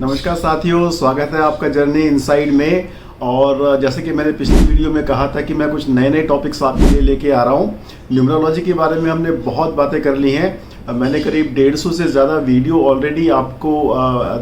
नमस्कार साथियों, स्वागत है आपका जर्नी इनसाइड में। और जैसे कि मैंने पिछली वीडियो में कहा था कि मैं कुछ नए नए टॉपिक्स आपके लिए लेके आ रहा हूँ। न्यूमरोलॉजी के बारे में हमने बहुत बातें कर ली हैं। मैंने करीब 150 से ज़्यादा वीडियो ऑलरेडी आपको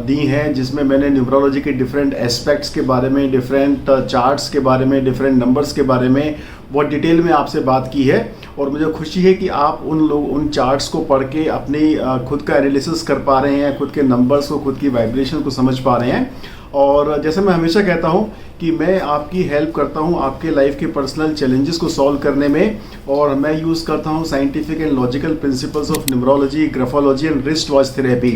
दी हैं, जिसमें मैंने न्यूमरोलॉजी के डिफरेंट एस्पेक्ट्स के बारे में, डिफरेंट चार्ट्स के बारे में, डिफरेंट नंबर्स के बारे में बहुत डिटेल में आपसे बात की है। और मुझे खुशी है कि आप उन चार्ट्स को पढ़ के अपनी खुद का एनालिसिस कर पा रहे हैं, खुद के नंबर्स को, खुद की वाइब्रेशन को समझ पा रहे हैं। और जैसे मैं हमेशा कहता हूं कि मैं आपकी हेल्प करता हूं आपके लाइफ के पर्सनल चैलेंजेस को सॉल्व करने में, और मैं यूज़ करता हूं scientific and logical principles of numerology, graphology and wrist watch therapy.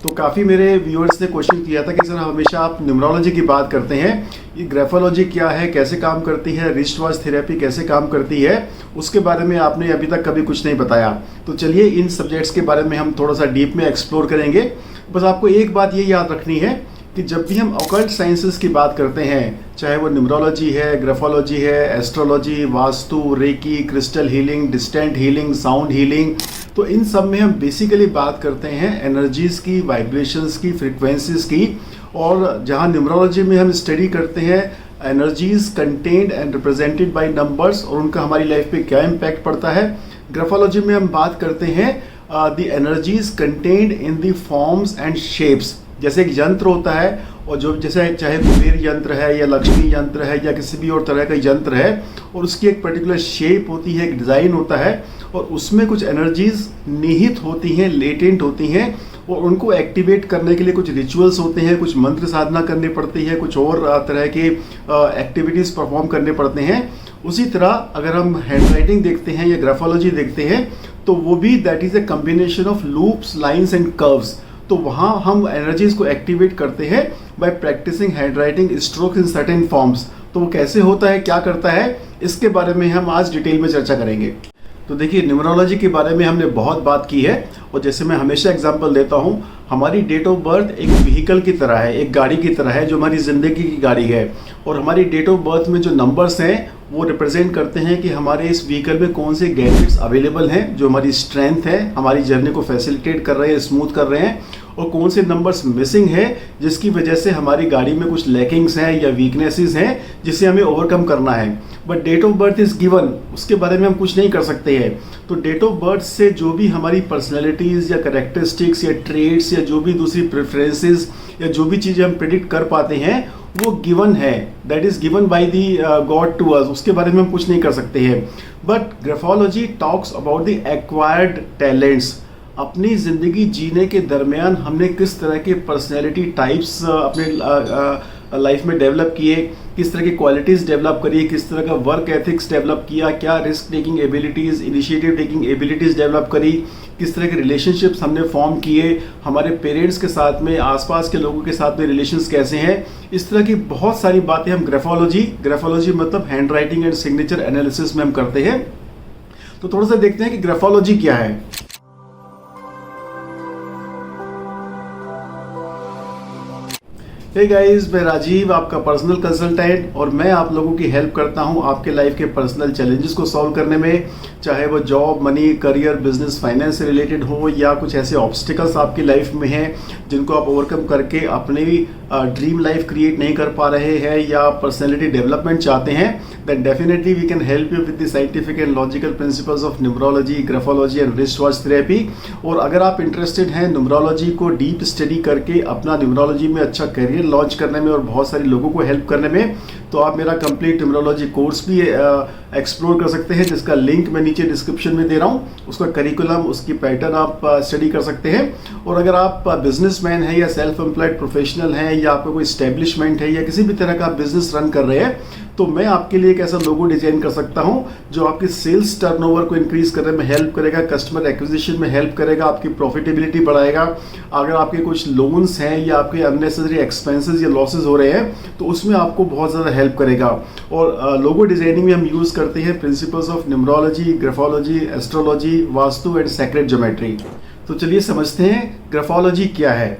तो काफ़ी मेरे व्यूअर्स ने क्वेश्चन किया था कि सर हमेशा आप न्यूमरोलॉजी की बात करते हैं, ये ग्राफोलॉजी क्या है, कैसे काम करती है, रिस्ट वॉच थेरेपी कैसे काम करती है, उसके बारे में आपने अभी तक कभी कुछ नहीं बताया। तो चलिए इन सब्जेक्ट्स के बारे में हम थोड़ा सा डीप में एक्सप्लोर करेंगे। बस आपको एक बात ये याद रखनी है कि जब भी हम ऑकल्ट साइंसेस की बात करते हैं, चाहे वो न्यूमरोलॉजी है, ग्राफोलॉजी है, astrology, vastu, reiki, crystal healing, distant healing, sound healing, तो इन सब में हम बेसिकली बात करते हैं एनर्जीज़ की, वाइब्रेशंस की, फ्रिक्वेंसीज की। और जहाँ न्यूमरोलॉजी में हम स्टडी करते हैं energies contained and represented by numbers और उनका हमारी लाइफ पे क्या इम्पैक्ट पड़ता है, ग्राफोलॉजी में हम बात करते हैं the energies contained in the forms and shapes. जैसे एक यंत्र होता है, और जो जैसे चाहे कुबेर यंत्र है या लक्ष्मी यंत्र है या किसी भी और तरह का यंत्र है, और उसकी एक पर्टिकुलर शेप होती है, एक डिज़ाइन होता है, और उसमें कुछ एनर्जीज निहित होती हैं, लेटेंट होती हैं, और उनको एक्टिवेट करने के लिए कुछ रिचुअल्स होते हैं, कुछ मंत्र साधना करनी पड़ती है, कुछ और तरह के एक्टिविटीज़ परफॉर्म करने पड़ते हैं। उसी तरह अगर हम हैंड राइटिंग देखते हैं या ग्राफोलॉजी देखते हैं, तो वो भी that is a combination of loops, lines and curves. तो वहाँ हम एनर्जीज को एक्टिवेट करते हैं by practicing handwriting strokes in certain forms. तो वो कैसे होता है, क्या करता है, इसके बारे में हम आज डिटेल में चर्चा करेंगे। तो देखिए, न्यूमरोलॉजी के बारे में हमने बहुत बात की है, और जैसे मैं हमेशा एग्जांपल देता हूँ, हमारी डेट ऑफ बर्थ एक व्हीकल की तरह है, एक गाड़ी की तरह है जो हमारी ज़िंदगी की गाड़ी है। और हमारी डेट ऑफ बर्थ में जो नंबर्स हैं वो रिप्रेजेंट करते हैं कि हमारे इस व्हीकल में कौन से गैजेट्स अवेलेबल हैं जो हमारी स्ट्रेंथ है, हमारी जर्नी को फैसिलिटेट कर रहे हैं, स्मूथ कर रहे हैं, और कौन से नंबर्स मिसिंग है जिसकी वजह से हमारी गाड़ी में कुछ लैकिंग्स हैं या वीकनेसेस हैं जिसे हमें ओवरकम करना है। But date of birth is given, उसके बारे में हम कुछ नहीं कर सकते हैं। तो डेट ऑफ बर्थ से जो भी हमारी पर्सनैलिटीज़ या करेक्टरिस्टिक्स या ट्रेड्स या जो भी दूसरी प्रेफरेंसेस या जो भी चीज़ें हम प्रेडिक्ट कर पाते हैं वो गिवन है, that is given by the God to us, उसके बारे में हम कुछ नहीं कर सकते हैं। But graphology talks about the acquired talents. अपनी ज़िंदगी जीने के दरमियान हमने किस तरह के पर्सनैलिटी टाइप्स अपने लाइफ में डेवलप किए, किस तरह की क्वालिटीज़ डेवलप करी, किस तरह का वर्क एथिक्स डेवलप किया, क्या risk taking abilities, initiative taking abilities develop करी, किस तरह के रिलेशनशिप्स हमने फॉर्म किए, हमारे पेरेंट्स के साथ में, आसपास के लोगों के साथ में रिलेशंस कैसे हैं, इस तरह की बहुत सारी बातें हम ग्राफोलॉजी मतलब hand writing and signature analysis में हम करते हैं। तो थोड़ा सा देखते हैं कि ग्राफोलॉजी क्या है। हे गाइस, मैं राजीव, आपका पर्सनल कंसल्टेंट, और मैं आप लोगों की हेल्प करता हूं आपके लाइफ के पर्सनल चैलेंजेस को सॉल्व करने में, चाहे वो job, money, career, business, finance से रिलेटेड हो, या कुछ ऐसे ऑब्स्टिकल्स आपकी लाइफ में हैं जिनको आप ओवरकम करके अपनी ड्रीम लाइफ क्रिएट नहीं कर पा रहे हैं या पर्सनैलिटी डेवलपमेंट चाहते हैं, then definitely we can help you with the scientific and logical principles of numerology, graphology and wrist watch therapy. और अगर आप इंटरेस्टेड हैं न्यूमरोलॉजी को डीप स्टडी करके अपना न्यूमरोलॉजी में अच्छा करियर लॉन्च करने में और बहुत सारे लोगों को हेल्प करने में, तो आप मेरा कंप्लीट न्यूमरोलॉजी कोर्स भी एक्सप्लोर कर सकते हैं, जिसका लिंक मैं नीचे डिस्क्रिप्शन में दे रहा हूँ। उसका करिकुलम, उसकी पैटर्न आप स्टडी कर सकते हैं। और अगर आप बिजनेसमैन हैं या सेल्फ एम्प्लॉयड प्रोफेशनल हैं या आपका कोई इस्टेब्लिशमेंट है या किसी भी तरह का बिजनेस रन कर रहे हैं, तो मैं आपके लिए एक ऐसा लोगो डिजाइन कर सकता हूं जो आपकी सेल्स टर्नओवर को इंक्रीज करने में हेल्प करेगा, कस्टमर एक्विजिशन में हेल्प करेगा, आपकी प्रॉफिटेबिलिटी बढ़ाएगा। अगर आपके कुछ लोन्स हैं या आपके अननेसेसरी एक्सपेंसेस या लॉसेज हो रहे हैं, तो उसमें आपको बहुत ज़्यादा हेल्प करेगा। और लोगो डिजाइनिंग में हम यूज़ करते हैं principles of numerology, graphology, astrology, vastu and secret geometry. तो चलिए समझते हैं ग्राफोलॉजी क्या है।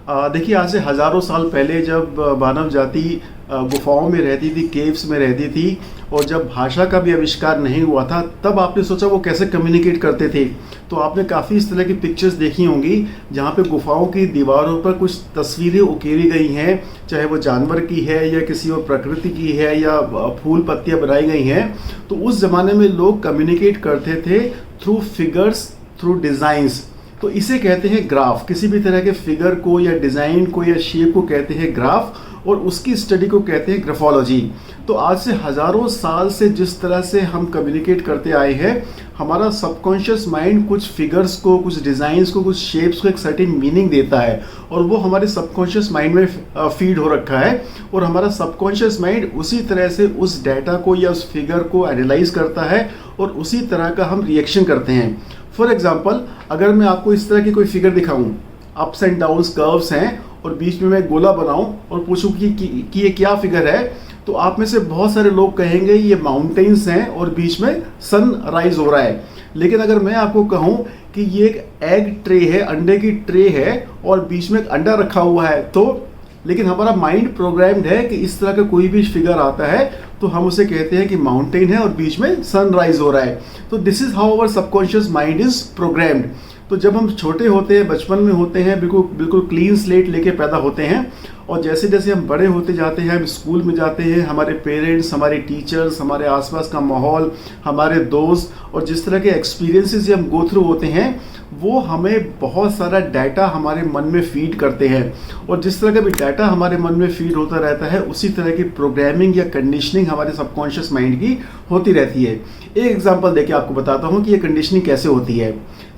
देखिए, आज से हज़ारों साल पहले जब मानव जाति गुफाओं में रहती थी, केव्स में रहती थी, और जब भाषा का भी आविष्कार नहीं हुआ था, तब आपने सोचा वो कैसे कम्युनिकेट करते थे। तो आपने काफ़ी इस तरह की पिक्चर्स देखी होंगी जहाँ पे गुफाओं की दीवारों पर कुछ तस्वीरें उकेरी गई हैं, चाहे वो जानवर की है या किसी और प्रकृति की है या फूल पत्तियाँ बनाई गई हैं। तो उस ज़माने में लोग कम्युनिकेट करते थे थ्रू फिगर्स, थ्रू डिज़ाइंस। तो इसे कहते हैं ग्राफ। किसी भी तरह के फिगर को या डिज़ाइन को या शेप को कहते हैं ग्राफ, और उसकी स्टडी को कहते हैं ग्राफोलॉजी। तो आज से हज़ारों साल से जिस तरह से हम कम्युनिकेट करते आए हैं, हमारा सबकॉन्शियस माइंड कुछ फिगर्स को, कुछ डिज़ाइंस को, कुछ शेप्स को एक सर्टेन मीनिंग देता है, और वो हमारे सबकॉन्शियस माइंड में फीड हो रखा है, और हमारा सबकॉन्शियस माइंड उसी तरह से उस डाटा को या उस फिगर को एनालाइज करता है, और उसी तरह का हम रिएक्शन करते हैं। फॉर एग्जाम्पल, अगर मैं आपको इस तरह की कोई फिगर दिखाऊं, अप्स एंड डाउन्स कर्व्स हैं, और बीच में मैं गोला बनाऊं और पूछूं कि ये क्या फिगर है, तो आप में से बहुत सारे लोग कहेंगे ये माउंटेन्स हैं और बीच में सन राइज हो रहा है। लेकिन अगर मैं आपको कहूं कि ये एक एग ट्रे है, अंडे की ट्रे है, और बीच में एक अंडा रखा हुआ है, तो लेकिन हमारा माइंड प्रोग्राम्ड है कि इस तरह का कोई भी फिगर आता है तो हम उसे कहते हैं कि माउंटेन है और बीच में सनराइज हो रहा है। तो this is how our subconscious mind is programmed. तो जब हम छोटे होते हैं, बचपन में होते हैं, बिल्कुल क्लीन स्लेट लेके पैदा होते हैं, और जैसे जैसे हम बड़े होते जाते हैं, हम स्कूल में जाते हैं, हमारे पेरेंट्स, हमारे टीचर्स, हमारे आसपास का माहौल, हमारे दोस्त, और जिस तरह के एक्सपीरियंसेस हम गो थ्रू होते हैं, वो हमें बहुत सारा डाटा हमारे मन में फीड करते हैं। और जिस तरह का भी डाटा हमारे मन में फीड होता रहता है, उसी तरह की प्रोग्रामिंग या कंडीशनिंग हमारे सबकॉन्शियस माइंड की होती रहती है। एक एग्जांपल देके आपको बताता हूँ कि ये कंडीशनिंग कैसे होती है।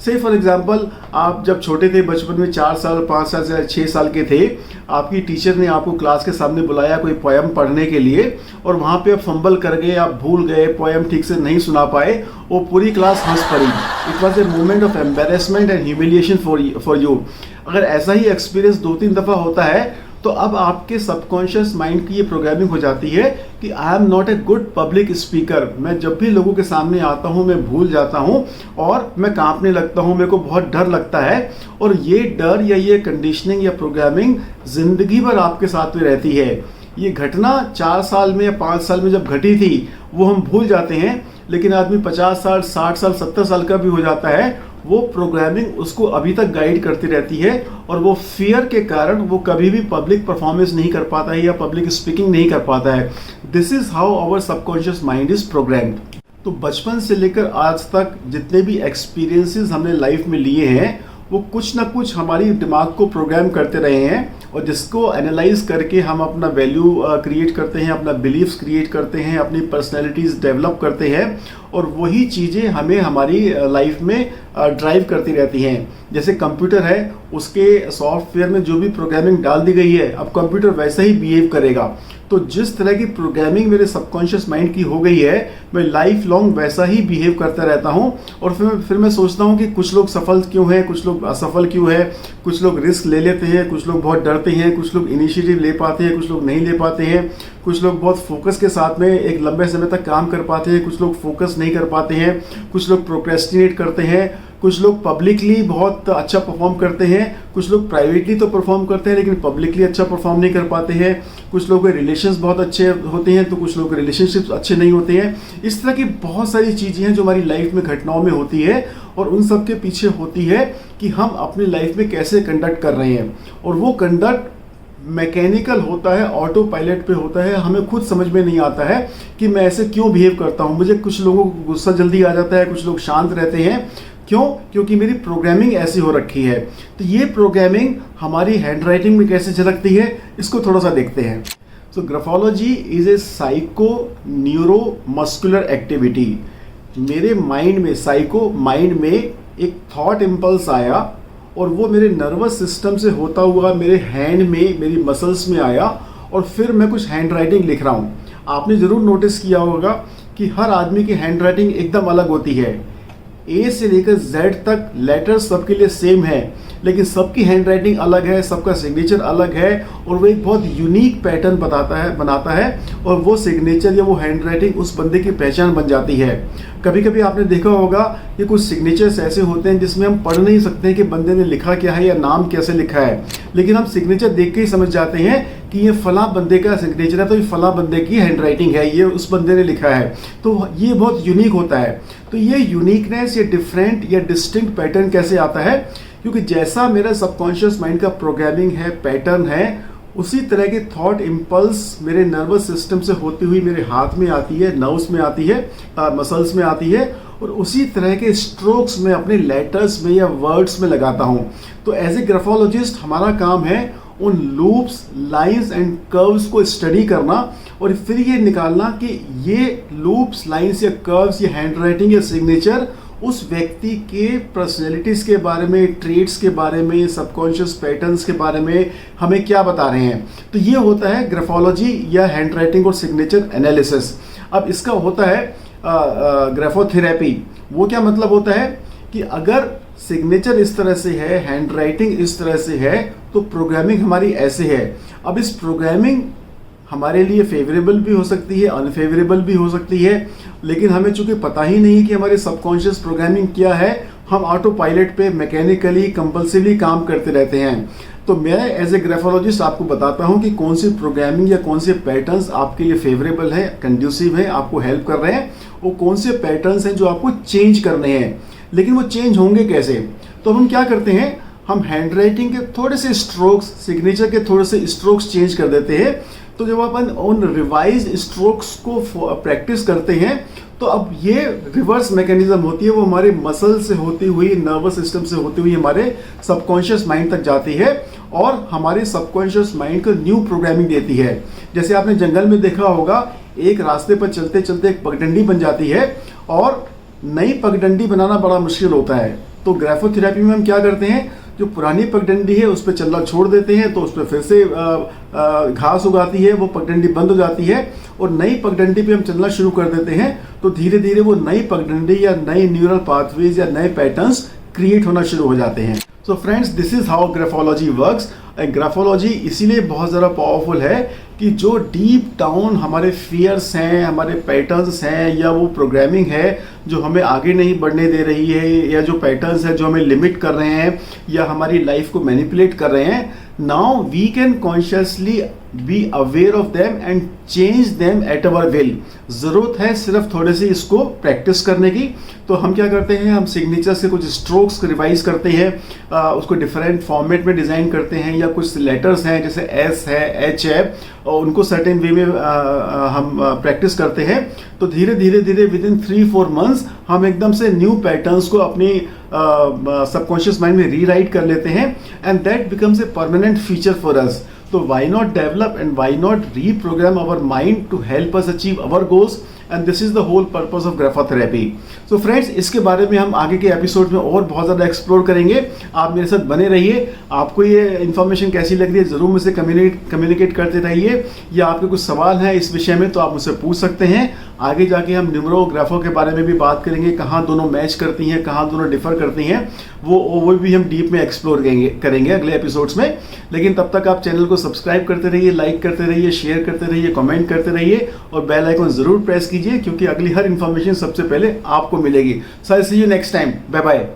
से फॉर एग्जांपल, आप जब छोटे थे, बचपन में 4 साल, 5 साल से 6 साल के थे, आपकी टीचर ने आपको क्लास के सामने बुलाया कोई पोएम पढ़ने के लिए, और वहाँ पे आप फंबल कर गए, आप भूल गए, पोएम ठीक से नहीं सुना पाए, वो पूरी क्लास हंस पड़ी। It was a moment of embarrassment and humiliation for you. अगर ऐसा ही एक्सपीरियंस 2-3 दफ़ा होता है, तो अब आपके सबकॉन्शियस माइंड की ये प्रोग्रामिंग हो जाती है कि I am not a good public speaker. मैं जब भी लोगों के सामने आता हूँ, मैं भूल जाता हूँ और मैं कांपने लगता हूँ, मेरे को बहुत डर लगता है। और ये डर या ये कंडीशनिंग या प्रोग्रामिंग जिंदगी भर आपके साथ में रहती है। ये घटना 4 साल में या 5 साल में जब घटी थी, वो हम भूल जाते हैं, लेकिन आदमी 50 साल, 60 साल, 70 साल का भी हो जाता है, वो प्रोग्रामिंग उसको अभी तक गाइड करती रहती है, और वो फियर के कारण वो कभी भी पब्लिक परफॉर्मेंस नहीं कर पाता है या पब्लिक स्पीकिंग नहीं कर पाता है। This is how our subconscious mind is programmed. तो बचपन से लेकर आज तक जितने भी एक्सपीरियंसेस हमने लाइफ में लिए हैं, वो कुछ ना कुछ हमारी दिमाग को प्रोग्राम करते रहे हैं, और जिसको एनालाइज करके हम अपना वैल्यू क्रिएट करते हैं, अपना बिलीव्स क्रिएट करते हैं, अपनी पर्सनैलिटीज़ डेवलप करते हैं, और वही चीज़ें हमें हमारी लाइफ में ड्राइव करती रहती हैं। जैसे कंप्यूटर है, उसके सॉफ्टवेयर में जो भी प्रोग्रामिंग डाल दी गई है, अब कंप्यूटर वैसा ही बिहेव करेगा। तो जिस तरह की प्रोग्रामिंग मेरे सबकॉन्शियस माइंड की हो गई है, मैं लाइफ लॉन्ग वैसा ही बिहेव करता रहता हूँ। और फिर मैं सोचता हूँ कि कुछ लोग सफल क्यों हैं, कुछ लोग असफल क्यों है, कुछ लोग रिस्क ले लेते हैं, कुछ लोग बहुत डरते हैं, कुछ लोग इनिशिएटिव ले पाते हैं, कुछ लोग नहीं ले पाते हैं, कुछ लोग बहुत फोकस के साथ में एक लंबे समय तक काम कर पाते हैं, कुछ लोग फोकस नहीं कर पाते हैं, कुछ लोग प्रोक्रेस्टिनेट करते हैं, कुछ लोग पब्लिकली बहुत अच्छा परफॉर्म करते हैं, कुछ लोग प्राइवेटली तो परफॉर्म करते हैं लेकिन पब्लिकली अच्छा परफॉर्म नहीं कर पाते हैं, कुछ लोगों के रिलेशंस बहुत अच्छे होते हैं तो कुछ लोगों के रिलेशनशिप्स अच्छे नहीं होते हैं। इस तरह की बहुत सारी चीज़ें हैं जो हमारी लाइफ में घटनाओं में होती है, और उन सब के पीछे होती है कि हम अपनी लाइफ में कैसे कंडक्ट कर रहे हैं। और वो कंडक्ट मैकेनिकल होता है, ऑटो पायलट पे होता है, हमें खुद समझ में नहीं आता है कि मैं ऐसे क्यों बिहेव करता हूँ। मुझे कुछ लोगों को गुस्सा जल्दी आ जाता है, कुछ लोग शांत रहते हैं, क्यों? क्योंकि मेरी प्रोग्रामिंग ऐसी हो रखी है। तो ये प्रोग्रामिंग हमारी हैंडराइटिंग में कैसे झलकती है, इसको थोड़ा सा देखते हैं। So graphology is a psycho neuro muscular activity. मेरे माइंड में, साइको माइंड में एक थॉट इम्पल्स आया, और वो मेरे नर्वस सिस्टम से होता हुआ मेरे हैंड में, मेरी मसल्स में आया, और फिर मैं कुछ हैंड राइटिंग लिख रहा हूँ। आपने ज़रूर नोटिस किया होगा कि हर आदमी की हैंड राइटिंग एकदम अलग होती है। ए से लेकर जेड तक लेटर्स सबके लिए सेम है, लेकिन सबकी हैंड राइटिंग अलग है, सबका सिग्नेचर अलग है और वो एक बहुत यूनिक पैटर्न बनाता है और वो सिग्नेचर या वो हैंड राइटिंग उस बंदे की पहचान बन जाती है। कभी कभी आपने देखा होगा कि कुछ सिग्नेचर्स ऐसे होते हैं जिसमें हम पढ़ नहीं सकते हैं कि बंदे ने लिखा क्या है या नाम कैसे लिखा है, लेकिन हम सिग्नेचर देख के ही समझ जाते हैं कि ये फला बंदे का सिग्नेचर है, तो ये फला बंदे की हैंड राइटिंग है, ये उस बंदे ने लिखा है। तो ये बहुत यूनिक होता है। तो ये यूनिकनेस, ये डिफरेंट या डिस्टिंक्ट पैटर्न कैसे आता है? क्योंकि जैसा मेरा सबकॉन्शियस माइंड का प्रोग्रामिंग है, पैटर्न है, उसी तरह की थॉट इम्पल्स मेरे नर्वस सिस्टम से होती हुई मेरे हाथ में आती है, नर्व्स में आती है, मसल्स में आती है, और उसी तरह के स्ट्रोक्स में अपने लेटर्स में या वर्ड्स में लगाता हूँ। तो एज ए ग्राफोलॉजिस्ट हमारा काम है उन लूप्स, लाइंस एंड कर्व्स को स्टडी करना और फिर ये निकालना कि ये लूप्स, लाइंस या कर्व्स, ये हैंड राइटिंग या सिग्नेचर उस व्यक्ति के पर्सनैलिटीज के बारे में, ट्रेट्स के बारे में, सबकॉन्शियस पैटर्न्स के बारे में हमें क्या बता रहे हैं। तो ये होता है ग्राफोलॉजी या हैंड राइटिंग और सिग्नेचर एनालिसिस। अब इसका होता है ग्राफोथेरेपी। वो क्या मतलब होता है कि अगर सिग्नेचर इस तरह से है, हैंड राइटिंग इस तरह से है, तो प्रोग्रामिंग हमारी ऐसे है। अब इस प्रोग्रामिंग हमारे लिए फेवरेबल भी हो सकती है, अनफेवरेबल भी हो सकती है, लेकिन हमें चूंकि पता ही नहीं कि हमारी सबकॉन्शियस प्रोग्रामिंग क्या है, हम ऑटो पायलट पे मैकेनिकली, कंपल्सिवली काम करते रहते हैं। तो मैं एज ए ग्राफोलॉजिस्ट आपको बताता हूं कि कौन सी प्रोग्रामिंग या कौन से पैटर्न्स आपके लिए फेवरेबल है, कंड्यूसिव है, आपको हेल्प कर रहे हैं, वो कौन से पैटर्न्स हैं जो आपको चेंज करने हैं। लेकिन वो चेंज होंगे कैसे? तो हम क्या करते हैं, हम हैंड राइटिंग के थोड़े से स्ट्रोक्स, सिग्नेचर के थोड़े से स्ट्रोक्स चेंज कर देते हैं। तो जब अपन उन रिवाइज स्ट्रोक्स को प्रैक्टिस करते हैं तो अब ये रिवर्स मैकेनिज्म होती है, वो हमारे मसल से होती हुई, नर्वस सिस्टम से होती हुई हमारे सबकॉन्शियस माइंड तक जाती है और हमारे सबकॉन्शियस माइंड को न्यू प्रोग्रामिंग देती है। जैसे आपने जंगल में देखा होगा, एक रास्ते पर चलते चलते एक पगडंडी बन जाती है और नई पगडंडी बनाना बड़ा मुश्किल होता है। तो ग्राफोथेरेपी में हम क्या करते हैं, जो पुरानी पगडंडी है उस पर चलना छोड़ देते हैं, तो उस पर फिर से घास उगाती है, वो पगडंडी बंद हो जाती है और नई पगडंडी पे हम चलना शुरू कर देते हैं। तो धीरे धीरे वो नई पगडंडी या नई न्यूरल पाथवेज या नए पैटर्न्स क्रिएट होना शुरू हो जाते हैं। So friends, this is how graphology works. Graphology इसीलिए बहुत ज़्यादा पावरफुल है कि जो डीप डाउन हमारे फियर्स हैं, हमारे पैटर्न्स हैं, या वो प्रोग्रामिंग है जो हमें आगे नहीं बढ़ने दे रही है, या जो पैटर्न्स हैं जो हमें लिमिट कर रहे हैं या हमारी लाइफ को मैनिपुलेट कर रहे हैं, now we can consciously be aware of them and change them at our will. ज़रूरत है सिर्फ थोड़े से इसको प्रैक्टिस करने की। तो हम क्या करते हैं, हम सिग्नेचर से कुछ स्ट्रोक्स रिवाइज करते हैं, उसको डिफरेंट फॉर्मेट में डिज़ाइन करते हैं, या कुछ लेटर्स हैं जैसे एस है, एच है, और उनको सर्टेन वे में हम प्रैक्टिस करते हैं। तो धीरे धीरे धीरे विद इन 3-4 मंथ्स हम एकदम से न्यू पैटर्न्स को अपनी सबकॉन्शियस माइंड में रीराइट कर लेते हैं and that becomes a permanent feature for us. तो why not develop and why not reprogram our mind to help us achieve our goals, and this is the whole purpose of graphotherapy. So friends, इसके बारे में हम आगे के episode में और बहुत ज़्यादा एक्सप्लोर करेंगे। आप मेरे साथ बने रहिए। आपको ये इन्फॉर्मेशन कैसी लग रही है ज़रूर मुझसे कम्युनिकेट करते रहिए, या आपके कुछ सवाल हैं इस विषय में तो आप मुझसे पूछ सकते हैं। आगे जाके हम न्यूमरोग्राफो के बारे में भी बात करेंगे, कहाँ दोनों मैच करती हैं, कहाँ दोनों डिफर करती हैं, वो भी हम डीप में एक्सप्लोर करेंगे अगले एपिसोड्स में। लेकिन तब तक आप चैनल को सब्सक्राइब करते रहिए, लाइक करते रहिए, शेयर करते रहिए, कमेंट करते रहिए और बेल आइकन जरूर प्रेस कीजिए, क्योंकि अगली हर इन्फॉर्मेशन सबसे पहले आपको मिलेगी। So I see you next time. Bye bye.